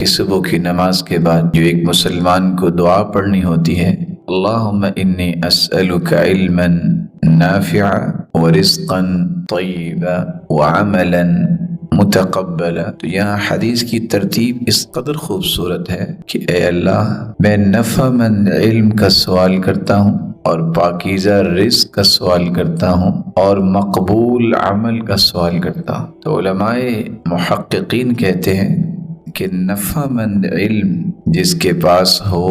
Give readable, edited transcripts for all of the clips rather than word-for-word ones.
کہ صبح کی نماز کے بعد جو ایک مسلمان کو دعا پڑھنی ہوتی ہے، اللہم انی اسألک علما نافعا ورزقا طیبا وعملا متقبلا۔ تو یہاں حدیث کی ترتیب اس قدر خوبصورت ہے کہ اے اللہ، میں نفع مند علم کا سوال کرتا ہوں اور پاکیزہ رزق کا سوال کرتا ہوں اور مقبول عمل کا سوال کرتا ہوں۔ تو علماء محققین کہتے ہیں کہ نفع مند علم جس کے پاس ہو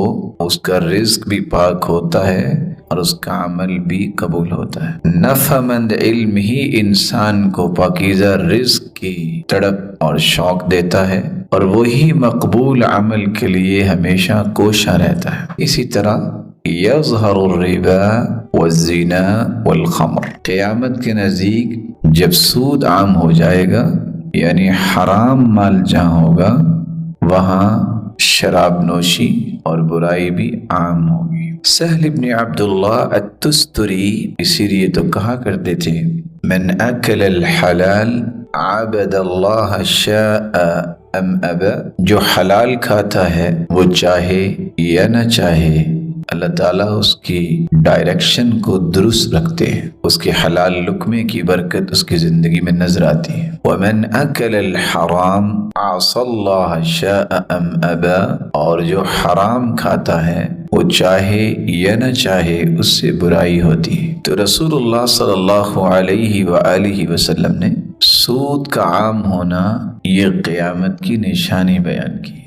اس کا رزق بھی پاک ہوتا ہے اور اس کا عمل بھی قبول ہوتا ہے۔ نفع مند علم ہی انسان کو پاکیزہ رزق کی تڑپ اور شوق دیتا ہے اور وہی مقبول عمل کے لیے ہمیشہ کوشاں رہتا ہے۔ اسی طرح یظہر الربا والزنا والخمر، قیامت کے نزدیک جب سود عام ہو جائے گا، یعنی حرام مال جہاں ہوگا وہاں شراب نوشی اور برائی بھی عام ہوگی۔ سہل بن عبداللہ التستری اسی لیے تو کہا کرتے تھے، من اکل الحلال عبد اللہ شاء ام ابا، جو حلال کھاتا ہے وہ چاہے یا نہ چاہے اللہ تعالیٰ اس کی ڈائریکشن کو درست رکھتے ہیں، اس کے حلال لقمے کی برکت اس کی زندگی میں نظر آتی ہے۔ وَمَنْ أَكَلَ الْحَرَامِ عَصَى اللَّهَ شَاءَ أَمْ أَبَى، اور جو حرام کھاتا ہے وہ چاہے یا نہ چاہے اس سے برائی ہوتی ہے۔ تو رسول اللہ صلی اللہ علیہ وآلہ وسلم نے سود کا عام ہونا یہ قیامت کی نشانی بیان کی۔